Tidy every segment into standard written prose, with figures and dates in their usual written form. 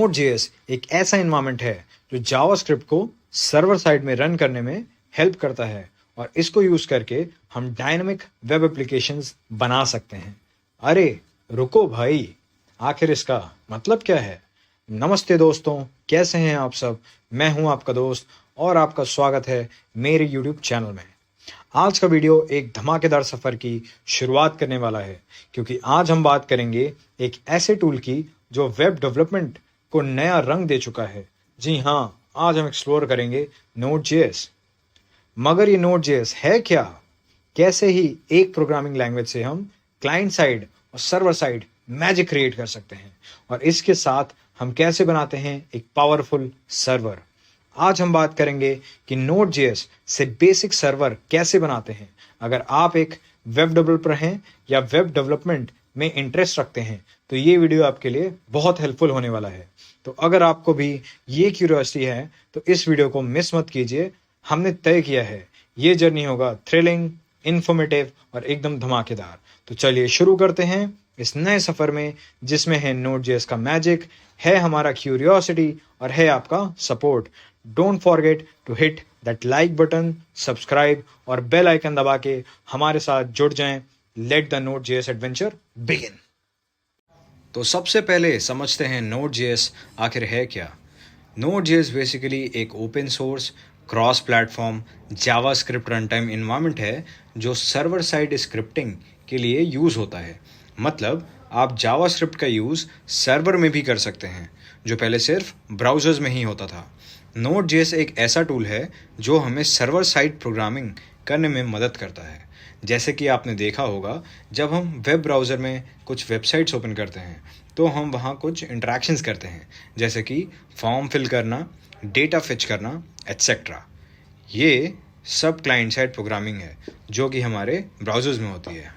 Node.js एक ऐसा environment है जो जावास्क्रिप्ट को सर्वर साइड में रन करने में हेल्प करता है और इसको यूज करके हम डायनामिक वेब एप्लीकेशंस बना सकते हैं। अरे रुको भाई, आखिर इसका मतलब क्या है? नमस्ते दोस्तों, कैसे हैं आप सब? मैं हूं आपका दोस्त और आपका स्वागत है मेरे YouTube चैनल में। आज का वीडियो एक धमाकेदार सफर की शुरुआत करने वाला है, क्योंकि आज हम बात करेंगे एक ऐसे टूल की जो वेब डेवलपमेंट को नया रंग दे चुका है। जी हाँ, आज हम एक्सप्लोर करेंगे Node.js। मगर ये Node.js है क्या? कैसे ही एक प्रोग्रामिंग लैंग्वेज से हम क्लाइंट साइड और सर्वर साइड मैजिक क्रिएट कर सकते हैं, और इसके साथ हम कैसे बनाते हैं एक पावरफुल सर्वर। आज हम बात करेंगे कि Node.js से बेसिक सर्वर कैसे बनाते हैं। अगर आप एक वेब डेवलपर हैं या वेब डेवलपमेंट में इंटरेस्ट रखते हैं तो ये वीडियो आपके लिए बहुत हेल्पफुल होने वाला है। तो अगर आपको भी ये क्यूरियोसिटी है तो इस वीडियो को मिस मत कीजिए। हमने तय किया है ये जर्नी होगा थ्रिलिंग, इंफॉर्मेटिव और एकदम धमाकेदार। तो चलिए शुरू करते हैं इस नए सफर में, जिसमें है Node.js का मैजिक, है हमारा क्यूरियोसिटी और है आपका support. Don't forget to hit that like button, subscribe और बेल आइकन दबा के हमारे साथ जुड़ जाएं। Let the Node.js adventure begin. तो सबसे पहले समझते हैं Node.js आखिर है क्या। Node.js बेसिकली एक open source cross platform JavaScript run time environment है जो सर्वर साइड स्क्रिप्टिंग के लिए यूज़ होता है। मतलब आप जावास्क्रिप्ट का यूज़ सर्वर में भी कर सकते हैं, जो पहले सिर्फ ब्राउज़र्स में ही होता था। Node.js एक ऐसा टूल है जो हमें सर्वर साइड प्रोग्रामिंग करने में मदद करता है। जैसे कि आपने देखा होगा, जब हम वेब ब्राउज़र में कुछ वेबसाइट्स ओपन करते हैं तो हम वहाँ कुछ इंटरेक्शंस करते हैं, जैसे कि फॉर्म फिल करना, डेटा फिच करना एट्सेट्रा। ये सब क्लाइंट साइड प्रोग्रामिंग है जो कि हमारे ब्राउज़र्स में होती है।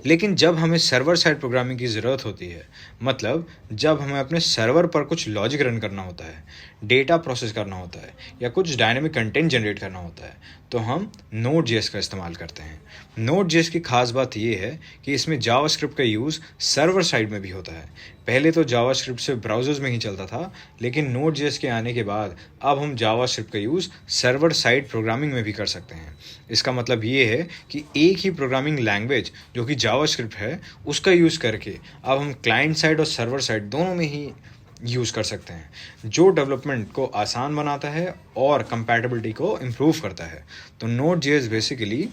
लेकिन जब हमें सर्वर साइड प्रोग्रामिंग की ज़रूरत होती है, मतलब जब हमें अपने सर्वर पर कुछ लॉजिक रन करना होता है, डेटा प्रोसेस करना होता है या कुछ डायनेमिक कंटेंट जनरेट करना होता है, तो हम Node.js का इस्तेमाल करते हैं। Node.js की खास बात यह है कि इसमें जावास्क्रिप्ट का यूज़ सर्वर साइड में भी होता है। पहले तो जावास्क्रिप्ट सिर्फ ब्राउज़र्स में ही चलता था, लेकिन Node.js के आने के बाद अब हम जावास्क्रिप्ट का यूज़ सर्वर साइड प्रोग्रामिंग में भी कर सकते हैं। इसका मतलब ये है कि एक ही प्रोग्रामिंग लैंग्वेज जो कि जावास्क्रिप्ट है, उसका यूज़ करके अब हम क्लाइंट साइड और सर्वर साइड दोनों में ही यूज़ कर सकते हैं, जो डेवलपमेंट को आसान बनाता है और कंपैटिबिलिटी को इम्प्रूव करता है। तो Node.js बेसिकली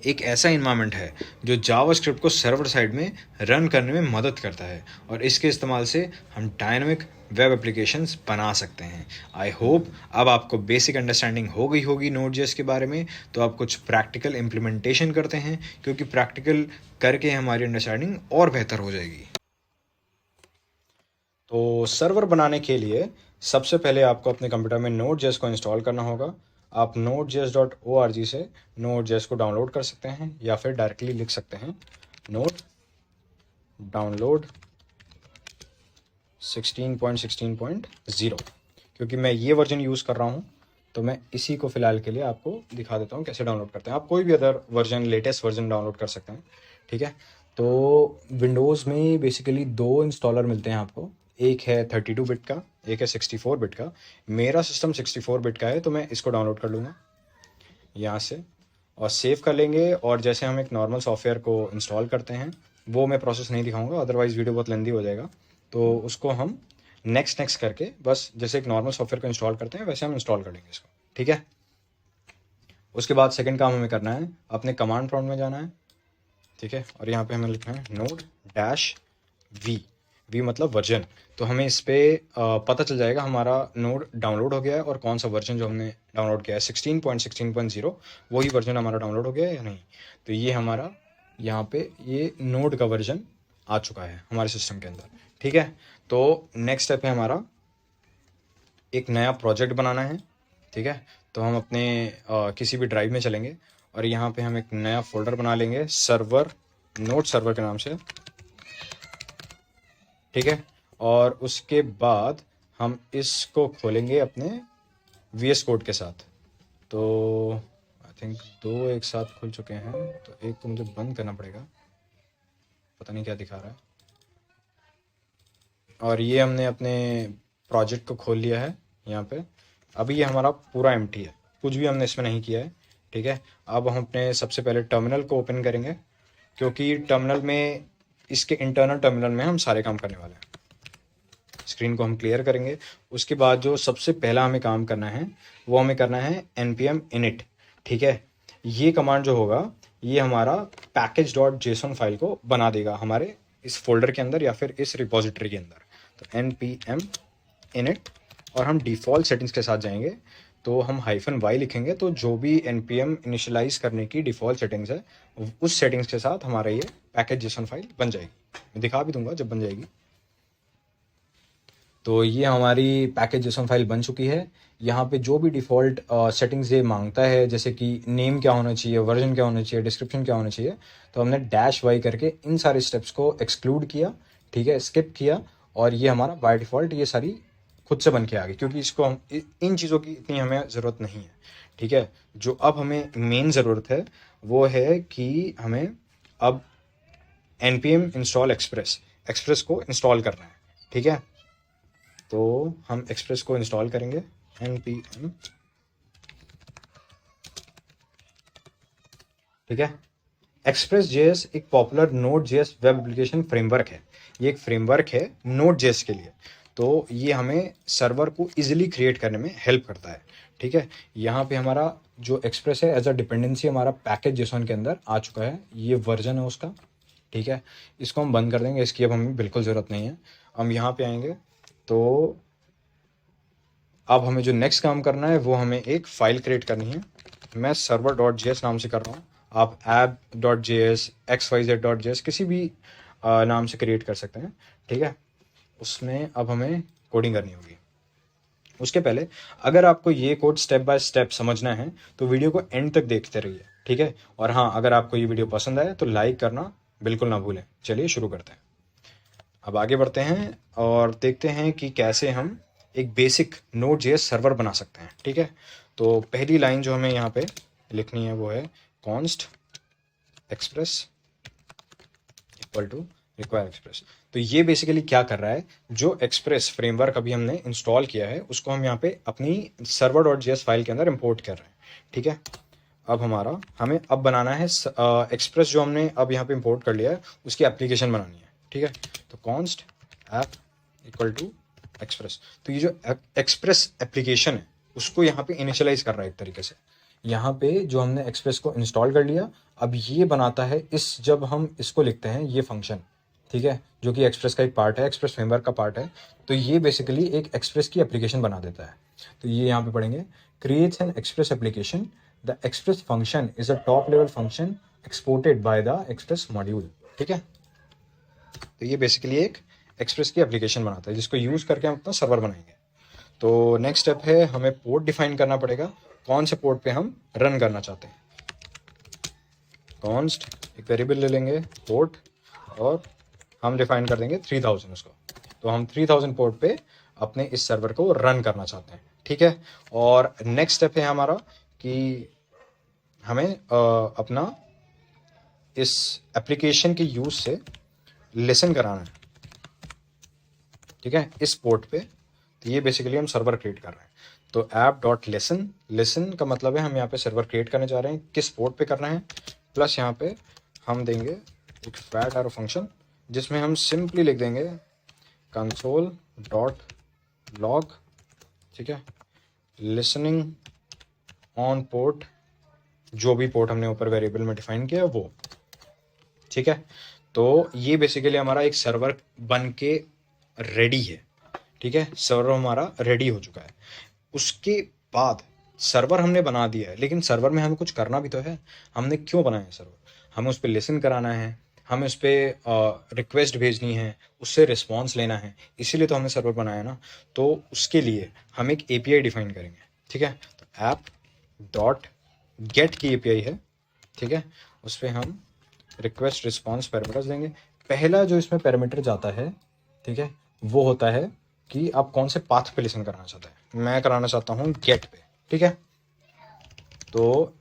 एक ऐसा इन्वायरमेंट है जो जावास्क्रिप्ट को सर्वर साइड में रन करने में मदद करता है, और इसके इस्तेमाल से हम डायनामिक वेब एप्लीकेशंस बना सकते हैं। आई होप अब आपको बेसिक अंडरस्टैंडिंग हो गई होगी Node.js के बारे में। तो आप कुछ प्रैक्टिकल इम्प्लीमेंटेशन करते हैं, क्योंकि प्रैक्टिकल करके हमारी अंडरस्टैंडिंग और बेहतर हो जाएगी। तो सर्वर बनाने के लिए सबसे पहले आपको अपने कंप्यूटर में Node.js को इंस्टॉल करना होगा। आप nodejs.org से Node.js को डाउनलोड कर सकते हैं, या फिर डायरेक्टली लिख सकते हैं नोड डाउनलोड 16.16.0। क्योंकि मैं ये वर्जन यूज़ कर रहा हूँ तो मैं इसी को फ़िलहाल के लिए आपको दिखा देता हूँ कैसे डाउनलोड करते हैं। आप कोई भी other version, latest version download कर सकते हैं, ठीक है। तो विंडोज़ में बेसिकली दो इंस्टॉलर मिलते हैं आपको। एक है 32 बिट का, एक है 64 बिट का। मेरा सिस्टम 64 बिट का है, तो मैं इसको डाउनलोड कर लूँगा यहाँ से और सेव कर लेंगे। और जैसे हम एक नॉर्मल सॉफ्टवेयर को इंस्टॉल करते हैं, वो मैं प्रोसेस नहीं दिखाऊंगा, अदरवाइज़ वीडियो बहुत लेंदी हो जाएगा। तो उसको हम नेक्स्ट करके, बस जैसे एक नॉर्मल सॉफ्टवेयर को इंस्टॉल करते हैं वैसे हम इंस्टॉल कर लेंगे इसको, ठीक है। उसके बाद सेकंड काम हमें करना है, अपने कमांड प्रॉम्प्ट में जाना है, ठीक है। और यहाँ पे हमें लिखना है node-v। वी मतलब वर्जन। तो हमें इस पर पता चल जाएगा हमारा नोड डाउनलोड हो गया है और कौन सा वर्जन जो हमने डाउनलोड किया है 16.16.0 वही वर्जन हमारा डाउनलोड हो गया है या नहीं। तो ये हमारा यहाँ पे ये नोड का वर्जन आ चुका है हमारे सिस्टम के अंदर, ठीक है। तो नेक्स्ट स्टेप है हमारा एक नया प्रोजेक्ट बनाना है, ठीक है। तो हम अपने किसी भी ड्राइव में चलेंगे और यहाँ पे हम एक नया फोल्डर बना लेंगे सर्वर, नोड सर्वर के नाम से, ठीक है। और उसके बाद हम इसको खोलेंगे अपने VS कोड के साथ। तो आई थिंक दो एक साथ खुल चुके हैं, तो एक को मुझे बंद करना पड़ेगा, पता नहीं क्या दिखा रहा है। और ये हमने अपने प्रोजेक्ट को खोल लिया है यहाँ पे। अभी ये हमारा पूरा एम्प्टी है, कुछ भी हमने इसमें नहीं किया है, ठीक है। अब हम अपने सबसे पहले टर्मिनल को ओपन करेंगे, क्योंकि टर्मिनल में, इसके इंटरनल टर्मिनल में हम सारे काम करने वाले हैं। स्क्रीन को हम क्लियर करेंगे। उसके बाद जो सबसे पहला हमें काम करना है वो हमें करना है npm init, ठीक है। ये कमांड जो होगा ये हमारा package.json फाइल को बना देगा हमारे इस फोल्डर के अंदर या फिर इस रिपोजिटरी के अंदर। तो npm init और हम डिफ़ॉल्ट सेटिंग्स के साथ जाएंगे, तो हम -y लिखेंगे, तो जो भी npm इनिशियलाइज करने की डिफ़ॉल्ट सेटिंग्स है उस सेटिंग्स के साथ हमारा ये package.json फाइल बन जाएगी। मैं दिखा भी दूंगा जब बन जाएगी। तो ये हमारी पैकेज.json फाइल बन चुकी है। यहाँ पे जो भी डिफ़ॉल्ट सेटिंग्स ये मांगता है, जैसे कि नेम क्या होना चाहिए, वर्जन क्या होना चाहिए, डिस्क्रिप्शन क्या होना चाहिए, तो हमने -y करके इन सारे स्टेप्स को एक्सक्लूड किया, ठीक है, स्किप किया, और ये हमारा बाय डिफ़ॉल्ट ये सारी खुद से बन के आ गई, क्योंकि इसको हम इन चीज़ों की इतनी हमें ज़रूरत नहीं है, ठीक है। जो अब हमें मेन ज़रूरत है वो है कि हमें अब npm इंस्टॉल एक्सप्रेस को इंस्टॉल करना है, ठीक है। तो हम एक्सप्रेस को इंस्टॉल करेंगे npm, ठीक है। Express.js एक popular Node.js web application framework है। ये एक फ्रेमवर्क है Node.js के लिए, तो ये हमें सर्वर को इजीली क्रिएट करने में हेल्प करता है, ठीक है। यहाँ पे हमारा जो एक्सप्रेस है एज अ डिपेंडेंसी हमारा पैकेज.json के अंदर आ चुका है, ये वर्जन है उसका, ठीक है। इसको हम बंद कर देंगे, इसकी अब हमें बिल्कुल ज़रूरत नहीं है। हम यहाँ पे आएंगे, तो अब हमें जो नेक्स्ट काम करना है वो हमें एक फ़ाइल क्रिएट करनी है। मैं server.js नाम से कर रहा हूँ, आप app.js, xyz.js किसी भी नाम से क्रिएट कर सकते हैं, ठीक है। उसमें अब हमें कोडिंग करनी होगी। उसके पहले अगर आपको ये कोड स्टेप बाय स्टेप समझना है तो वीडियो को एंड तक देखते रहिए, ठीक है। और हाँ, अगर आपको ये वीडियो पसंद आए तो लाइक करना बिल्कुल ना भूलें। चलिए शुरू करते हैं। अब आगे बढ़ते हैं और देखते हैं कि कैसे हम एक बेसिक Node.js सर्वर बना सकते हैं, ठीक है। तो पहली लाइन जो हमें यहाँ पे लिखनी है वो है const express equal to require express. तो ये बेसिकली क्या कर रहा है, जो एक्सप्रेस फ्रेमवर्क अभी हमने इंस्टॉल किया है उसको हम यहाँ पे अपनी server.js फाइल के अंदर इंपोर्ट कर रहे हैं, ठीक है। अब हमें अब बनाना है एक्सप्रेस जो हमने अब यहाँ पे इंपोर्ट कर लिया है उसकी एप्लीकेशन बनानी है, ठीक है। तो const app equal to express. तो ये जो एक्सप्रेस एप्लीकेशन है उसको यहाँ पे इनिशियलाइज कर रहा है एक तरीके से। यहाँ पे जो हमने एक्सप्रेस को इंस्टॉल कर लिया, अब ये बनाता है इस, जब हम इसको लिखते हैं ये फंक्शन, ठीक है, जो कि एक्सप्रेस का एक पार्ट है, एक्सप्रेस फ्रेमवर्क का पार्ट है, तो ये बेसिकली एक एक्सप्रेस की एप्लीकेशन बना देता है। तो ये यहाँ पे पढ़ेंगे, creates an express application, the express function is a top level function exported by the express module, ठीक है। तो ये बेसिकली एक एक्सप्रेस की एप्लीकेशन बनाता है जिसको यूज़ करके हम अपना सर्वर बनाएंगे। तो नेक्स्ट स्टेप है, हमें पोर्ट डिफाइन करना पड़ेगा, कौन से पोर्ट पे हम रन करना चाहते हैं। कॉन्स्ट एक वेरिएबल ले लेंगे पोर्ट, और हम डिफाइन कर देंगे 3000 उसको। तो हम 3000 पोर्ट पे अपने इस सर्वर को रन करना चाहते हैं, ठीक है। और नेक्स्ट स्टेप है हमारा कि हमें अपना इस एप्लीकेशन के यूज से लिसन कराना है, ठीक है, इस पोर्ट पे। तो ये बेसिकली हम सर्वर क्रिएट कर रहे हैं। तो app.listen, लिसन का मतलब है हम यहाँ पे सर्वर क्रिएट करने जा रहे हैं, किस पोर्ट पे करना है, प्लस यहाँ पे हम देंगे एक फैट एरो फंक्शन जिसमें हम सिंपली लिख देंगे console.log, ठीक है, लिसनिंग ऑन पोर्ट, जो भी पोर्ट हमने ऊपर वेरिएबल में डिफाइन किया है वो, ठीक है। तो ये बेसिकली हमारा एक सर्वर बन के रेडी है, ठीक है, सर्वर हमारा रेडी हो चुका है। उसके बाद सर्वर हमने बना दिया है, लेकिन सर्वर में हमें कुछ करना भी तो है। हमने क्यों बनाया है सर्वर, हमें उस पर लिसन कराना है, हमें उस पर रिक्वेस्ट भेजनी है, उससे रिस्पॉन्स लेना है, इसीलिए तो हमने सर्वर बनाया ना। तो उसके लिए हम एक API डिफाइन करेंगे, ठीक है। तो app.get की API है, ठीक है, उस पर हम रिक्वेस्ट रिस्पॉन्स पैरामीटर्स देंगे। पहला जो इसमें पैरामीटर जाता है, ठीक है, वो होता है कि आप कौन से पाथ पे लिसन कराना चाहते हैं। मैं कराना चाहता हूँ गेट पे, ठीक है। तो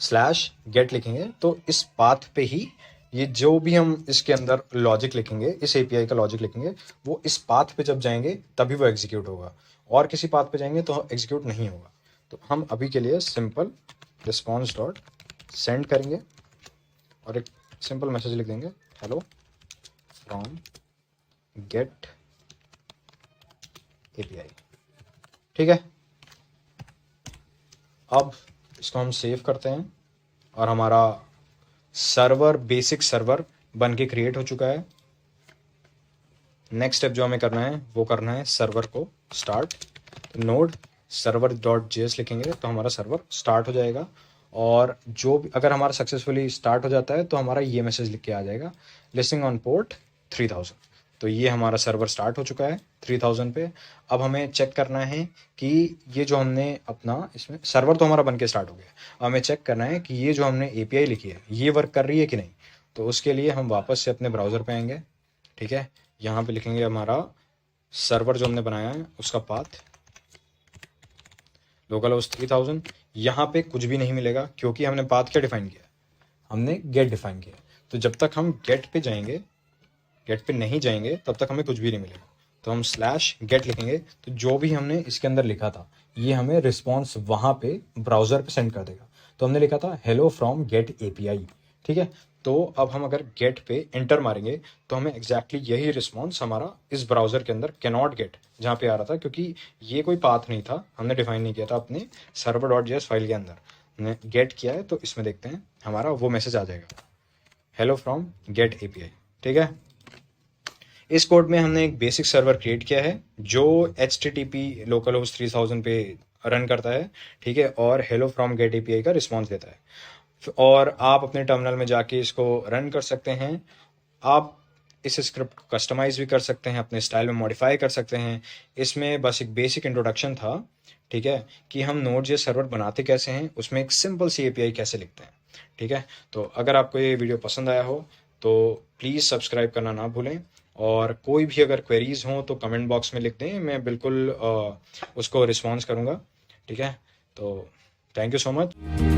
/get लिखेंगे तो इस पाथ पे ही ये जो भी हम इसके अंदर लॉजिक लिखेंगे, इस एपीआई का लॉजिक लिखेंगे, वो इस पाथ पे जब जाएंगे तभी वो एग्जीक्यूट होगा, और किसी पाथ पे जाएंगे तो एग्जीक्यूट नहीं होगा। तो हम अभी के लिए सिंपल रिस्पॉन्स डॉट सेंड करेंगे और एक सिंपल मैसेज लिख देंगे, हेलो फ्रॉम गेट एपीआई। ठीक है, अब इसको हम सेव करते हैं और हमारा सर्वर, बेसिक सर्वर बन के क्रिएट हो चुका है। नेक्स्ट स्टेप जो हमें करना है वो करना है सर्वर को start. Node server dot JS लिखेंगे तो हमारा सर्वर स्टार्ट हो जाएगा, और जो भी अगर हमारा सक्सेसफुली स्टार्ट हो जाता है तो हमारा ये मैसेज लिख के आ जाएगा, लिसनिंग ऑन पोर्ट 3000। तो ये हमारा सर्वर स्टार्ट हो चुका है 3000 पे। अब हमें चेक करना है कि ये जो हमने अपना, इसमें सर्वर तो हमारा बन के स्टार्ट हो गया, अब हमें चेक करना है कि ये जो हमने एपीआई लिखी है ये वर्क कर रही है कि नहीं। तो उसके लिए हम वापस से अपने ब्राउज़र पे आएंगे। ठीक है, यहाँ पे लिखेंगे हमारा सर्वर जो हमने बनाया है उसका पाथ लोकल होस्ट 3000। यहाँ पे कुछ भी नहीं मिलेगा क्योंकि हमने पाथ क्या डिफाइन किया, हमने गेट डिफाइन किया। तो जब तक हम गेट पे जाएंगे, गेट पे नहीं जाएंगे तब तक हमें कुछ भी नहीं मिलेगा। तो हम स्लैश गेट लिखेंगे तो जो भी हमने इसके अंदर लिखा था ये हमें रिस्पॉन्स वहाँ पे ब्राउज़र पे सेंड कर देगा। तो हमने लिखा था हेलो फ्रॉम गेट एपीआई। ठीक है, तो अब हम अगर गेट पे एंटर मारेंगे तो हमें एग्जैक्टली यही रिस्पॉन्स हमारा इस ब्राउज़र के अंदर कैनॉट गेट जहाँ पे आ रहा था, क्योंकि ये कोई पाथ नहीं था, हमने डिफाइन नहीं किया था अपने सर्वर डॉट जेएस फाइल के अंदर, हमने गेट किया है। तो इसमें देखते हैं हमारा वो मैसेज आ जाएगा, हेलो फ्रॉम गेट एपीआई। ठीक है, इस कोड में हमने एक बेसिक सर्वर क्रिएट किया है जो HTTP लोकल होस्ट 3000 पे रन करता है। ठीक है, और हेलो फ्रॉम गेट एपीआई का रिस्पॉन्स देता है। और आप अपने टर्मिनल में जाके इसको रन कर सकते हैं। आप इस स्क्रिप्ट को कस्टमाइज भी कर सकते हैं, अपने स्टाइल में मॉडिफाई कर सकते हैं। इसमें बस एक बेसिक इंट्रोडक्शन था, ठीक है, कि हम Node.js सर्वर बनाते कैसे हैं, उसमें एक सिंपल सी एपीआई कैसे लिखते हैं। ठीक है, तो अगर आपको ये वीडियो पसंद आया हो तो प्लीज़ सब्सक्राइब करना ना भूलें, और कोई भी अगर क्वेरीज हों तो कमेंट बॉक्स में लिख दें, मैं बिल्कुल उसको रिस्पॉन्स करूँगा। ठीक है, तो थैंक यू सो मच।